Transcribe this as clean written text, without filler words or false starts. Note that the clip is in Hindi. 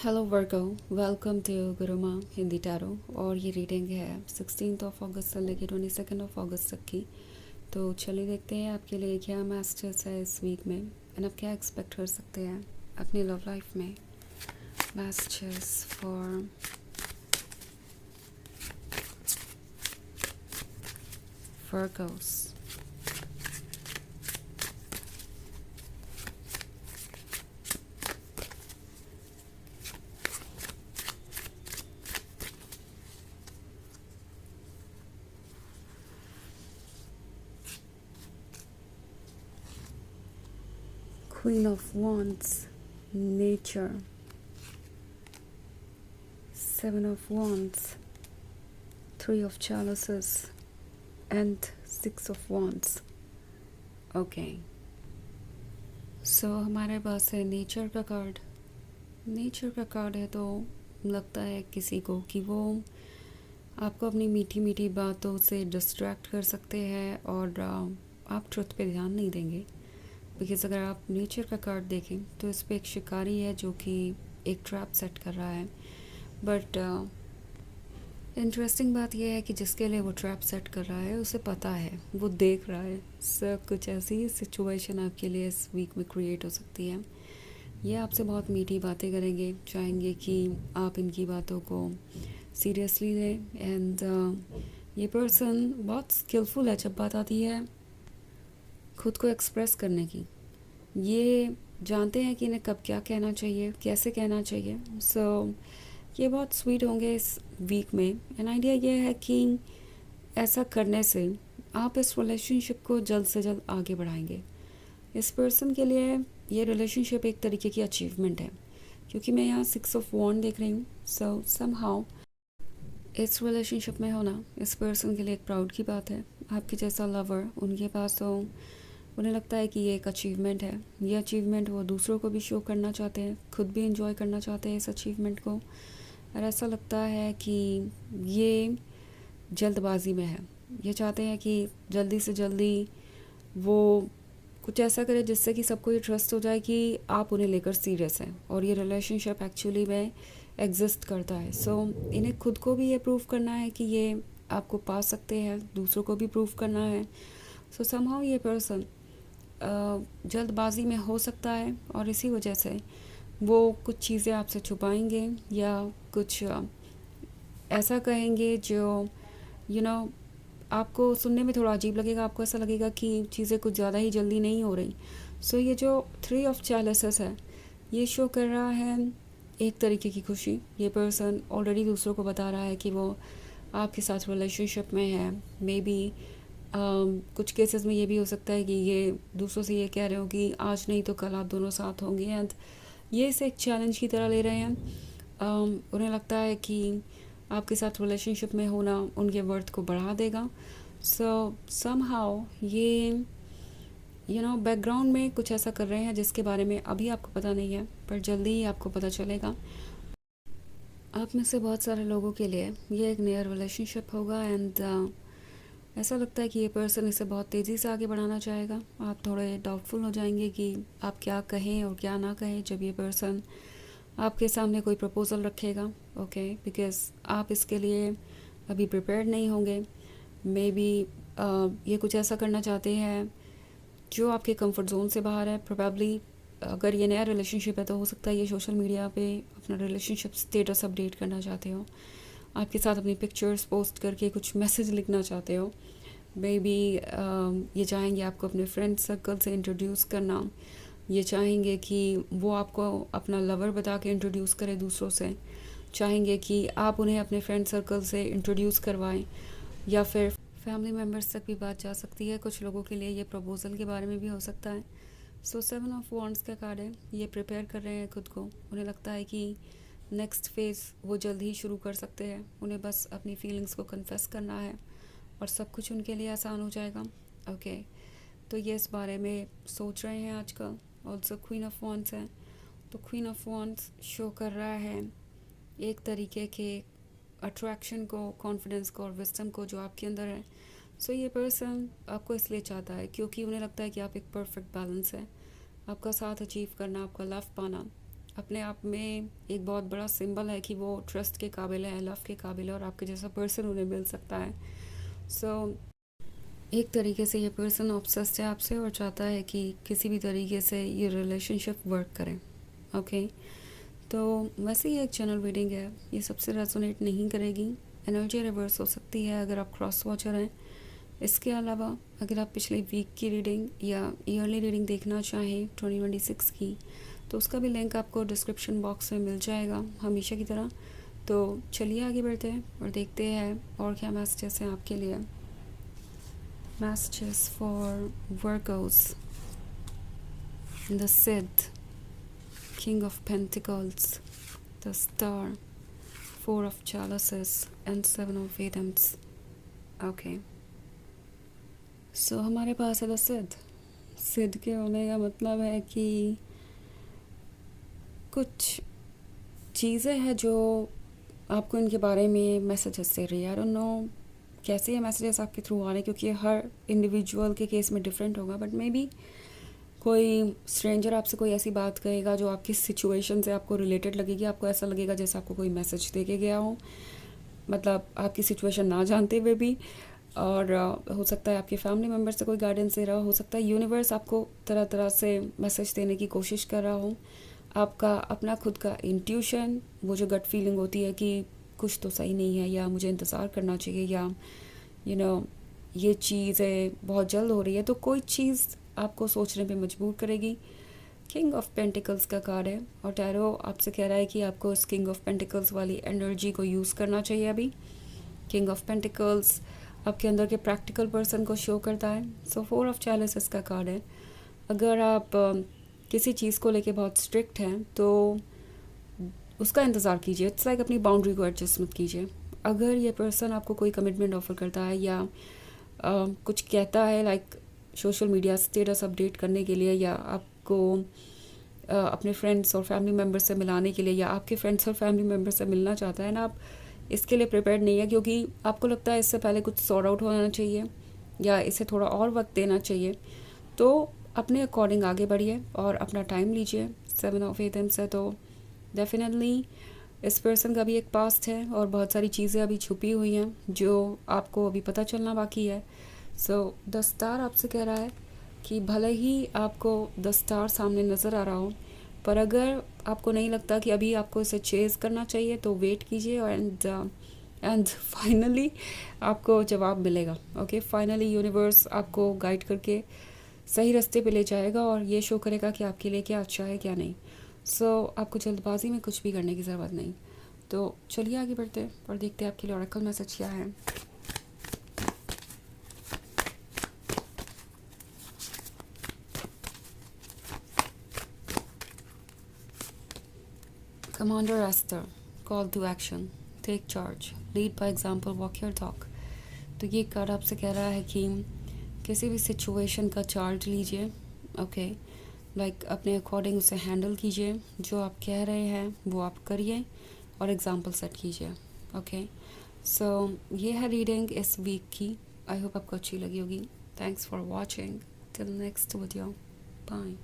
Hello Virgo, welcome to Guruma Hindi tarot. और ये रीडिंग है 16 अगस्त से लेकर 22 अगस्त तक की। तो चलिए देखते हैं आपके लिए क्या मैसेजेस है इस वीक में एंड आप क्या एक्सपेक्ट कर सकते हैं अपनी लव लाइफ में। Messages for Virgo's. Queen of Wands, Nature, Seven of Wands, Three of Chalices and Six of Wands. Okay, so हमारे पास है नेचर का कार्ड। नेचर का कार्ड है तो लगता है किसी को कि वो आपको अपनी मीठी मीठी बातों से डिस्ट्रैक्ट कर सकते हैं और आप ट्रुथ पे ध्यान नहीं देंगे। बिकॉज़ अगर आप नेचर का कार्ड देखें तो इस पे एक शिकारी है जो कि एक ट्रैप सेट कर रहा है। बट इंटरेस्टिंग बात यह है कि जिसके लिए वो ट्रैप सेट कर रहा है उसे पता है, वो देख रहा है। सब कुछ ऐसी सिचुएशन आपके लिए इस वीक में क्रिएट हो सकती है। ये आपसे बहुत मीठी बातें करेंगे, चाहेंगे कि आप इनकी बातों को सीरियसली लें। एंड ये पर्सन बहुत स्किलफुल है जब बात आती है खुद को एक्सप्रेस करने की। ये जानते हैं कि इन्हें कब क्या कहना चाहिए, कैसे कहना चाहिए। सो ये बहुत स्वीट होंगे इस वीक में। एंड आइडिया ये है कि ऐसा करने से आप इस रिलेशनशिप को जल्द से जल्द आगे बढ़ाएंगे। इस पर्सन के लिए ये रिलेशनशिप एक तरीके की अचीवमेंट है, क्योंकि मैं यहाँ 6 ऑफ वॉन्ड देख रही हूँ। सो समहाउ इस रिलेशनशिप में होना इस पर्सन के लिए एक प्राउड की बात है। आपके जैसा लवर उनके पास हो, उन्हें लगता है कि ये एक अचीवमेंट है। ये अचीवमेंट वो दूसरों को भी शो करना चाहते हैं, खुद भी इंजॉय करना चाहते हैं इस अचीवमेंट को। और ऐसा लगता है कि ये जल्दबाजी में है। ये चाहते हैं कि जल्दी से जल्दी वो कुछ ऐसा करे जिससे कि सबको ये ट्रस्ट हो जाए कि आप उन्हें लेकर सीरियस हैं और ये रिलेशनशिप एक्चुअली में एग्जिस्ट करता है। सो इन्हें खुद को भी ये प्रूव करना है कि ये आपको पा सकते हैं, दूसरों को भी प्रूव करना है। सो समहाउ ये पर्सन जल्दबाजी में हो सकता है और इसी वजह से वो कुछ चीज़ें आपसे छुपाएंगे या कुछ ऐसा कहेंगे जो आपको सुनने में थोड़ा अजीब लगेगा। आपको ऐसा लगेगा कि चीज़ें कुछ ज़्यादा ही जल्दी नहीं हो रही। सो ये जो 3 ऑफ चैलिसेस है ये शो कर रहा है एक तरीके की खुशी। ये पर्सन ऑलरेडी दूसरों को बता रहा है कि वो आपके साथ रिलेशनशिप में है। मे बी कुछ केसेस में ये भी हो सकता है कि ये दूसरों से ये कह रहे हो कि आज नहीं तो कल आप दोनों साथ होंगे। एंड ये इसे एक चैलेंज की तरह ले रहे हैं। उन्हें लगता है कि आपके साथ रिलेशनशिप में होना उनके वर्थ को बढ़ा देगा। सो समहाउ ये बैकग्राउंड में कुछ ऐसा कर रहे हैं जिसके बारे में अभी आपको पता नहीं है, पर जल्दी ही आपको पता चलेगा। आप में से बहुत सारे लोगों के लिए ये एक नया रिलेशनशिप होगा। एंड ऐसा लगता है कि ये पर्सन इसे बहुत तेज़ी से आगे बढ़ाना चाहेगा। आप थोड़े डाउटफुल हो जाएंगे कि आप क्या कहें और क्या ना कहें जब ये पर्सन आपके सामने कोई प्रपोज़ल रखेगा। ओके, बिकॉज़ आप इसके लिए अभी प्रिपेयर्ड नहीं होंगे। मे बी ये कुछ ऐसा करना चाहते हैं जो आपके कंफर्ट जोन से बाहर है। प्रोबेबली अगर ये नया रिलेशनशिप है तो हो सकता है ये सोशल मीडिया पे अपना रिलेशनशिप स्टेटस अपडेट करना चाहते हो, आपके साथ अपनी पिक्चर्स पोस्ट करके कुछ मैसेज लिखना चाहते हो। मे बी ये चाहेंगे आपको अपने फ्रेंड सर्कल से इंट्रोड्यूस करना। ये चाहेंगे कि वो आपको अपना लवर बता के इंट्रोड्यूस करें दूसरों से। चाहेंगे कि आप उन्हें अपने फ्रेंड सर्कल से इंट्रोड्यूस करवाएं, या फिर फैमिली मेम्बर्स तक भी बात जा सकती है। कुछ लोगों के लिए ये प्रपोज़ल के बारे में भी हो सकता है। सो 7 ऑफ वॉन्ड्स का कार्ड है। ये प्रिपेयर कर रहे हैं खुद को। उन्हें लगता है कि नेक्स्ट फेज़ वो जल्द ही शुरू कर सकते हैं। उन्हें बस अपनी फीलिंग्स को कन्फेस करना है और सब कुछ उनके लिए आसान हो जाएगा। ओके, तो ये इस बारे में सोच रहे हैं आजकल। ऑल्सो क्वीन ऑफ वॉन्ड्स है, तो क्वीन ऑफ वॉन्ड्स शो कर रहा है एक तरीके के अट्रैक्शन को, कॉन्फिडेंस को और विस्डम को जो आपके अंदर है। सो ये पर्सन आपको इसलिए चाहता है क्योंकि उन्हें लगता है कि आप एक परफेक्ट बैलेंस है। आपका साथ अचीव करना, आपका लव पाना अपने आप में एक बहुत बड़ा सिंबल है कि वो ट्रस्ट के काबिल है, लव के काबिल है और आपके जैसा पर्सन उन्हें मिल सकता है। सो एक तरीके से ये पर्सन ऑब्सेस्ड है आपसे और चाहता है कि किसी भी तरीके से ये रिलेशनशिप वर्क करें। ओके, तो वैसे ही एक जनरल रीडिंग है, ये सबसे रेजोनेट नहीं करेगी। एनर्जी रिवर्स हो सकती है अगर आप क्रॉस वॉचर हैं। इसके अलावा अगर आप पिछले वीक की रीडिंग या ईयरली रीडिंग देखना चाहें 2026 की, तो उसका भी लिंक आपको डिस्क्रिप्शन बॉक्स में मिल जाएगा हमेशा की तरह। तो चलिए आगे बढ़ते हैं और देखते हैं और क्या मैसेजेस हैं आपके लिए। मैसेजेस फॉर वर्गोस, द सिड, king of pentacles, the star, four of chalices and seven of वेडेंस। ओके, सो हमारे पास है द सिड। सिड के होने का मतलब है कि कुछ चीज़ें हैं जो आपको इनके बारे में मैसेजेस दे रही है। आई डोंट नो कैसे ये मैसेजेस आपके थ्रू आ रहे हैं, क्योंकि हर इंडिविजुअल के केस में डिफरेंट होगा, बट मे बी कोई स्ट्रेंजर आपसे कोई ऐसी बात कहेगा जो आपकी सिचुएशन से आपको रिलेटेड लगेगी। आपको ऐसा लगेगा जैसे आपको कोई मैसेज दे के गया हो, मतलब आपकी सिचुएशन ना जानते हुए भी। और हो सकता है आपके फैमिली मेम्बर से कोई गाइडेंस दे रहा हो सकता है यूनिवर्स आपको तरह तरह से मैसेज देने की कोशिश कर रहा हो। आपका अपना खुद का इंट्यूशन, वो जो गट फीलिंग होती है कि कुछ तो सही नहीं है या मुझे इंतज़ार करना चाहिए या ये चीज़ें बहुत जल्द हो रही है, तो कोई चीज़ आपको सोचने पे मजबूर करेगी। किंग ऑफ पेंटिकल्स का कार्ड है और टैरो आपसे कह रहा है कि आपको इस किंग ऑफ पेंटिकल्स वाली एनर्जी को यूज़ करना चाहिए अभी। किंग ऑफ पेंटिकल्स आपके अंदर के प्रैक्टिकल पर्सन को शो करता है। सो फोर ऑफ चैलिसेस का कार्ड है। अगर आप किसी चीज़ को लेके बहुत स्ट्रिक्ट हैं तो उसका इंतज़ार कीजिए। इट्स लाइक अपनी बाउंड्री को एडजस्ट मत कीजिए। अगर ये पर्सन आपको कोई कमिटमेंट ऑफर करता है या कुछ कहता है, like social media status update करने के लिए या आपको अपने फ्रेंड्स और फैमिली मेम्बर से मिलाने के लिए या आपके फ्रेंड्स और फैमिली मेम्बर से मिलना चाहता है ना, आप इसके लिए प्रिपेयर नहीं है, क्योंकि आपको लगता है इससे पहले कुछ सॉर्ट आउट होना चाहिए या इसे थोड़ा और वक्त देना चाहिए। तो अपने अकॉर्डिंग आगे बढ़िए और अपना टाइम लीजिए। सेवन ऑफ एथम्स है, तो डेफिनेटली इस पर्सन का भी एक पास्ट है और बहुत सारी चीज़ें अभी छुपी हुई हैं जो आपको अभी पता चलना बाकी है। सो द स्टार आपसे कह रहा है कि भले ही आपको द स्टार सामने नज़र आ रहा हो, पर अगर आपको नहीं लगता कि अभी आपको इसे चेज़ करना चाहिए तो वेट कीजिए और एंड फाइनली आपको जवाब मिलेगा। ओके, फाइनली यूनिवर्स आपको गाइड करके सही रास्ते पे ले जाएगा और ये शो करेगा कि आपके लिए क्या अच्छा है क्या नहीं। सो आपको जल्दबाजी में कुछ भी करने की ज़रूरत नहीं। तो चलिए आगे बढ़ते हैं और देखते हैं आपके लिए ऑरेकल मैसेज क्या है। Commander Esther, call to action, take charge, lead by example, walk your talk। तो ये कार्ड आपसे कह रहा है कि किसी भी सिचुएशन का चार्ज लीजिए। ओके, लाइक अपने अकॉर्डिंग उसे हैंडल कीजिए, जो आप कह रहे हैं वो आप करिए और एग्जांपल सेट कीजिए। ओके, सो ये है रीडिंग इस वीक की। आई होप आपको अच्छी लगी होगी। Thanks for watching, till next video, bye.